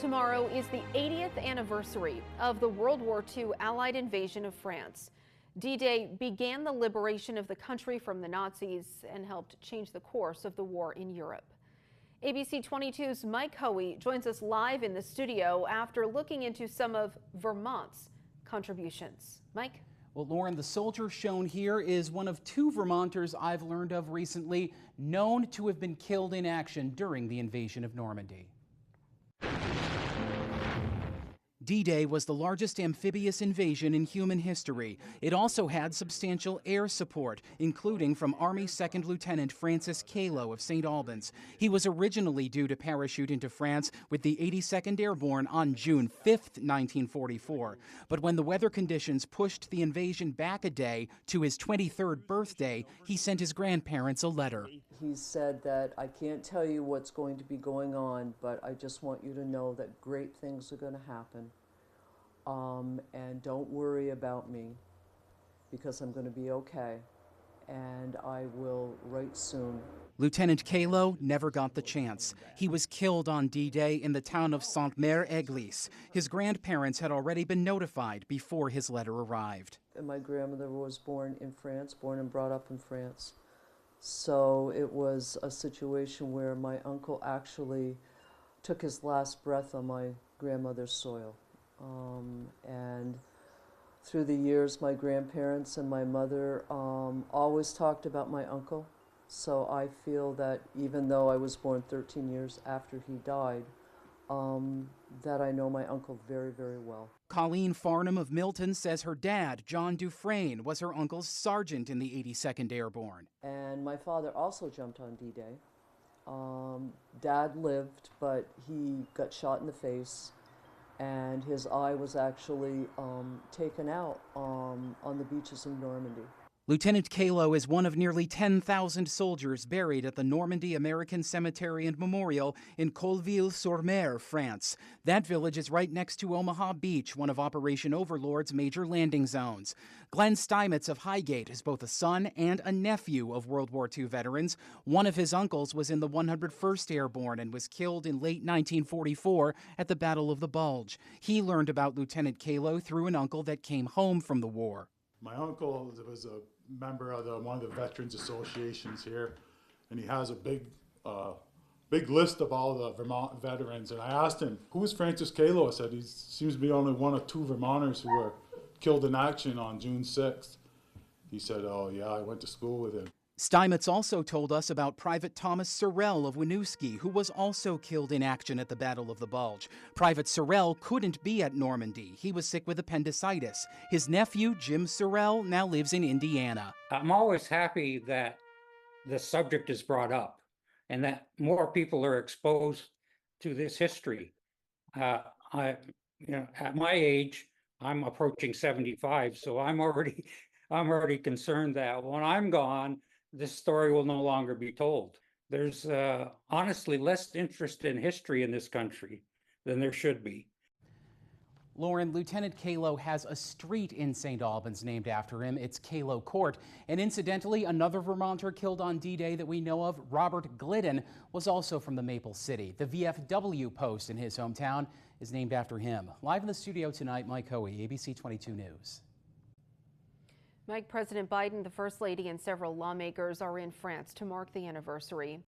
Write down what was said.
Tomorrow is the 80th anniversary of the World War II Allied invasion of France. D-Day began the liberation of the country from the Nazis and helped change the course of the war in Europe. ABC 22's Mike Hoey joins us live in the studio after looking into some of Vermont's contributions. Mike? Well, Lauren, the soldier shown here is one of two Vermonters I've learned of recently, known to have been killed in action during the invasion of Normandy. D-Day was the largest amphibious invasion in human history. It also had substantial air support, including from Army 2nd Lieutenant Francis Calo of St. Albans. He was originally due to parachute into France with the 82nd Airborne on June 5th, 1944. But when the weather conditions pushed the invasion back a day to his 23rd birthday, he sent his grandparents a letter. He said that, "I can't tell you what's going to be going on, but I just want you to know that great things are going to happen. And don't worry about me, because I'm going to be okay, and I will write soon." Lieutenant Calo never got the chance. He was killed on D-Day in the town of Sainte-Mère-Église. His grandparents had already been notified before his letter arrived. And my grandmother was born in France, born and brought up in France. So it was a situation where my uncle actually took his last breath on my grandmother's soil. And through the years, my grandparents and my mother always talked about my uncle. So I feel that even though I was born 13 years after he died, that I know my uncle very, very well. Colleen Farnham of Milton says her dad, John Dufresne, was her uncle's sergeant in the 82nd Airborne. And my father also jumped on D-Day. Dad lived, but he got shot in the face, and his eye was actually taken out on the beaches of Normandy. Lieutenant Calo is one of nearly 10,000 soldiers buried at the Normandy American Cemetery and Memorial in Colleville-sur-Mer, France. That village is right next to Omaha Beach, one of Operation Overlord's major landing zones. Glenn Steinmetz of Highgate is both a son and a nephew of World War II veterans. One of his uncles was in the 101st Airborne and was killed in late 1944 at the Battle of the Bulge. He learned about Lieutenant Calo through an uncle that came home from the war. My uncle was a member of one of the veterans associations here, and he has a big list of all the Vermont veterans. And I asked him, "Who is Francis Calo?" I said, "He seems to be only one of two Vermonters who were killed in action on June 6th. He said, "Oh yeah, I went to school with him." Steinmetz also told us about Private Thomas Sorrell of Winooski, who was also killed in action at the Battle of the Bulge. Private Sorrell couldn't be at Normandy. He was sick with appendicitis. His nephew, Jim Sorrell, now lives in Indiana. I'm always happy that the subject is brought up and that more people are exposed to this history. At my age, I'm approaching 75, so I'm already concerned that when I'm gone, this story will no longer be told. There's honestly less interest in history in this country than there should be. Lauren, Lieutenant Calo has a street in St. Albans named after him. It's Calo Court. And incidentally, another Vermonter killed on D-Day that we know of, Robert Glidden, was also from the Maple City. The VFW post in his hometown is named after him. Live in the studio tonight, Mike Hoey, ABC 22 News. Mike, President Biden, the First Lady, and several lawmakers are in France to mark the anniversary.